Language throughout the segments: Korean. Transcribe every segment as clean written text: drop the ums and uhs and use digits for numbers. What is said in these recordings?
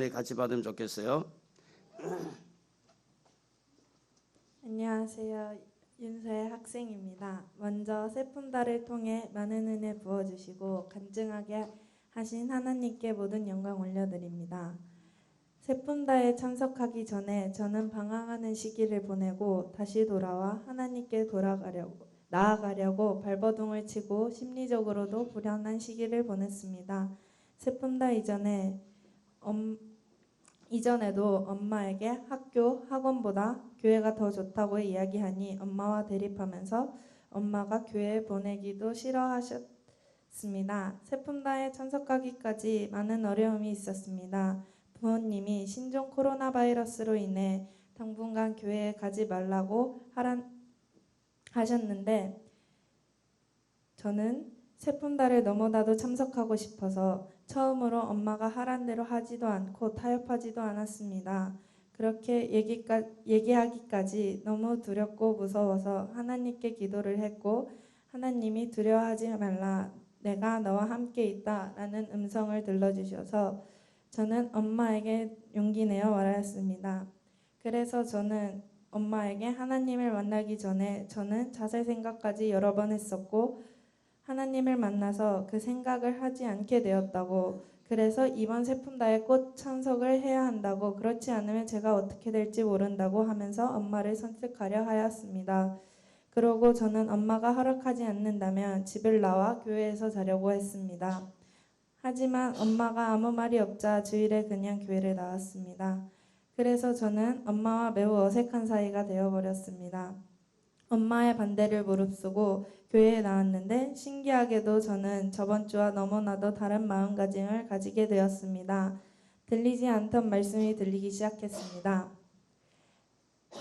자리 같이 받으면 좋겠어요. 안녕하세요. 윤서의 학생입니다. 먼저 세품달을 통해 많은 은혜 부어주시고 간증하게 하신 하나님께 모든 영광 올려드립니다. 세품달에 참석하기 전에 저는 방황하는 시기를 보내고 다시 돌아와 하나님께 나아가려고 발버둥을 치고 심리적으로도 불안한 시기를 보냈습니다. 세품달 이전에도 엄마에게 학교, 학원보다 교회가 더 좋다고 이야기하니 엄마와 대립하면서 엄마가 교회에 보내기도 싫어하셨습니다. 세품다에 참석하기까지 많은 어려움이 있었습니다. 부모님이 신종 코로나 바이러스로 인해 당분간 교회에 가지 말라고 하셨는데 저는 세품달에 너무나도 참석하고 싶어서 처음으로 엄마가 하란 대로 하지도 않고 타협하지도 않았습니다. 그렇게 얘기하기까지 너무 두렵고 무서워서 하나님께 기도를 했고 하나님이 두려워하지 말라 내가 너와 함께 있다 라는 음성을 들려주셔서 저는 엄마에게 용기 내어 말하였습니다. 그래서 저는 엄마에게 하나님을 만나기 전에 저는 자살 생각까지 여러 번 했었고 하나님을 만나서 그 생각을 하지 않게 되었다고 그래서 이번 세품다에 꼭 참석을 해야 한다고 그렇지 않으면 제가 어떻게 될지 모른다고 하면서 엄마를 설득하려 하였습니다. 그러고 저는 엄마가 허락하지 않는다면 집을 나와 교회에서 자려고 했습니다. 하지만 엄마가 아무 말이 없자 주일에 그냥 교회를 나왔습니다. 그래서 저는 엄마와 매우 어색한 사이가 되어버렸습니다. 엄마의 반대를 무릅쓰고 교회에 나왔는데 신기하게도 저는 저번 주와 너무나도 다른 마음가짐을 가지게 되었습니다. 들리지 않던 말씀이 들리기 시작했습니다.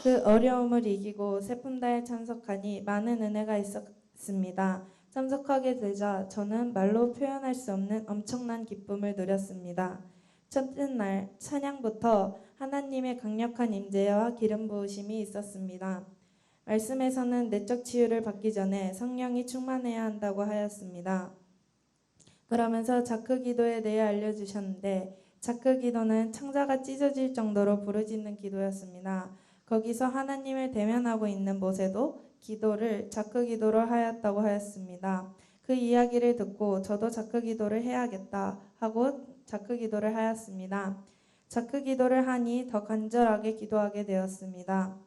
그 어려움을 이기고 세품다에 참석하니 많은 은혜가 있었습니다. 참석하게 되자 저는 말로 표현할 수 없는 엄청난 기쁨을 누렸습니다. 첫째 날 찬양부터 하나님의 강력한 임재와 기름 부으심이 있었습니다. 말씀에서는 내적 치유를 받기 전에 성령이 충만해야 한다고 하였습니다. 그러면서 자크 기도에 대해 알려주셨는데 자크 기도는 창자가 찢어질 정도로 부르짖는 기도였습니다. 거기서 하나님을 대면하고 있는 모세도 기도를 자크 기도로 하였다고 하였습니다. 그 이야기를 듣고 저도 자크 기도를 해야겠다 하고 자크 기도를 하였습니다. 자크 기도를 하니 더 간절하게 기도하게 되었습니다.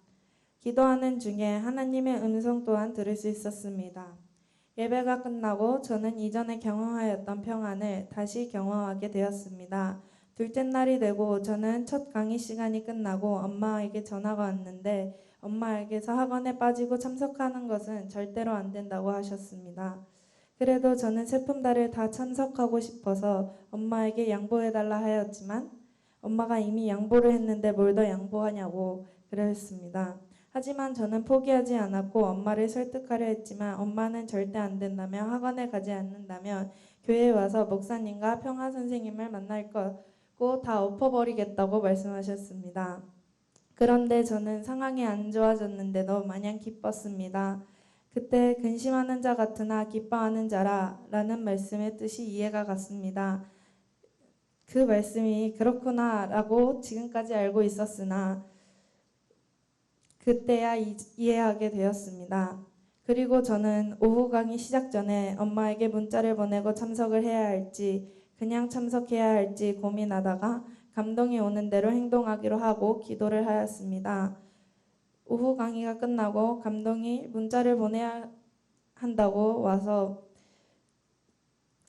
기도하는 중에 하나님의 음성 또한 들을 수 있었습니다. 예배가 끝나고 저는 이전에 경험하였던 평안을 다시 경험하게 되었습니다. 둘째 날이 되고 저는 첫 강의 시간이 끝나고 엄마에게 전화가 왔는데 엄마에게서 학원에 빠지고 참석하는 것은 절대로 안 된다고 하셨습니다. 그래도 저는 세품달을 다 참석하고 싶어서 엄마에게 양보해달라 하였지만 엄마가 이미 양보를 했는데 뭘 더 양보하냐고 그랬습니다. 하지만 저는 포기하지 않았고 엄마를 설득하려 했지만 엄마는 절대 안 된다며 학원에 가지 않는다면 교회에 와서 목사님과 평화 선생님을 만날 거고 다 엎어버리겠다고 말씀하셨습니다. 그런데 저는 상황이 안 좋아졌는데도 마냥 기뻤습니다. 그때 근심하는 자 같으나 기뻐하는 자라 라는 말씀의 뜻이 이해가 갔습니다. 그 말씀이 그렇구나 라고 지금까지 알고 있었으나 그때야 이해하게 되었습니다. 그리고 저는 오후 강의 시작 전에 엄마에게 문자를 보내고 참석을 해야 할지 그냥 참석해야 할지 고민하다가 감동이 오는 대로 행동하기로 하고 기도를 하였습니다. 오후 강의가 끝나고 감동이 문자를 보내야 한다고 와서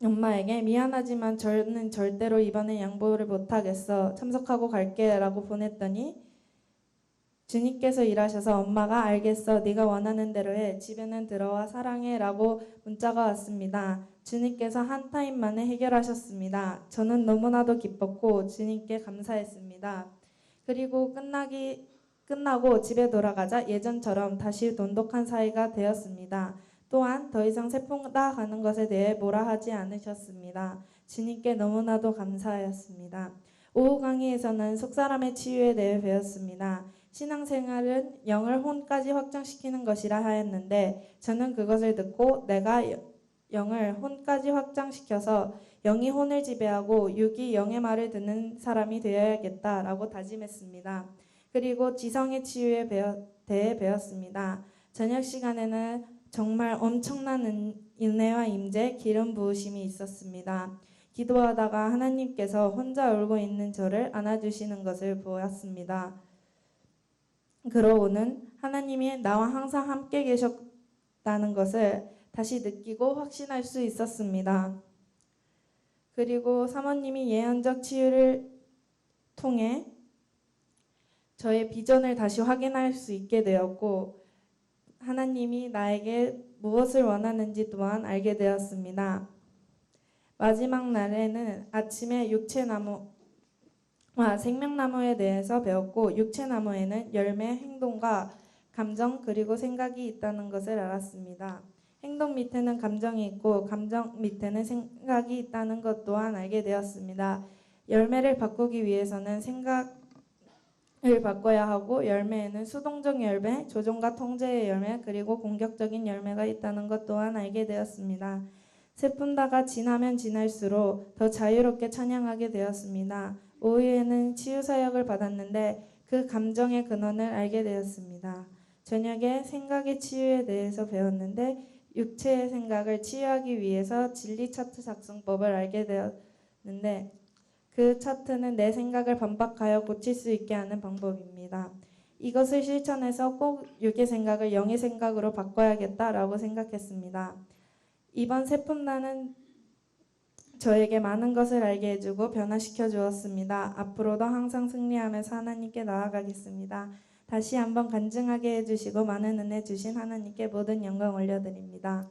엄마에게 미안하지만 저는 절대로 이번엔 양보를 못하겠어. 참석하고 갈게 라고 보냈더니 주님께서 일하셔서 엄마가 알겠어. 네가 원하는 대로 해. 집에는 들어와 사랑해 라고 문자가 왔습니다. 주님께서 한 타임 만에 해결하셨습니다. 저는 너무나도 기뻤고 주님께 감사했습니다. 그리고 끝나고 집에 돌아가자 예전처럼 다시 돈독한 사이가 되었습니다. 또한 더 이상 세품다 가는 것에 대해 뭐라 하지 않으셨습니다. 주님께 너무나도 감사하였습니다. 오후 강의에서는 속사람의 치유에 대해 배웠습니다. 신앙생활은 영을 혼까지 확장시키는 것이라 하였는데 저는 그것을 듣고 내가 영을 혼까지 확장시켜서 영이 혼을 지배하고 육이 영의 말을 듣는 사람이 되어야겠다라고 다짐했습니다. 그리고 지성의 치유에 대해 배웠습니다. 저녁 시간에는 정말 엄청난 은혜와 임재, 기름 부으심이 있었습니다. 기도하다가 하나님께서 혼자 울고 있는 저를 안아주시는 것을 보았습니다. 그러고는 하나님이 나와 항상 함께 계셨다는 것을 다시 느끼고 확신할 수 있었습니다. 그리고 사모님이 예언적 치유를 통해 저의 비전을 다시 확인할 수 있게 되었고 하나님이 나에게 무엇을 원하는지 또한 알게 되었습니다. 마지막 날에는 아침에 육체나무와 생명나무에 대해서 배웠고 육체나무에는 열매, 행동과 감정 그리고 생각이 있다는 것을 알았습니다. 행동 밑에는 감정이 있고 감정 밑에는 생각이 있다는 것 또한 알게 되었습니다. 열매를 바꾸기 위해서는 생각을 바꿔야 하고 열매에는 수동적 열매, 조종과 통제의 열매 그리고 공격적인 열매가 있다는 것 또한 알게 되었습니다. 세푼다가 지나면 지날수록 더 자유롭게 찬양하게 되었습니다. 오후에는 치유 사역을 받았는데 그 감정의 근원을 알게 되었습니다. 저녁에 생각의 치유에 대해서 배웠는데 육체의 생각을 치유하기 위해서 진리 차트 작성법을 알게 되었는데 그 차트는 내 생각을 반박하여 고칠 수 있게 하는 방법입니다. 이것을 실천해서 꼭 육의 생각을 영의 생각으로 바꿔야겠다라고 생각했습니다. 이번 세품단은 저에게 많은 것을 알게 해주고 변화시켜 주었습니다. 앞으로도 항상 승리하면서 하나님께 나아가겠습니다. 다시 한번 간증하게 해주시고 많은 은혜 주신 하나님께 모든 영광 올려드립니다.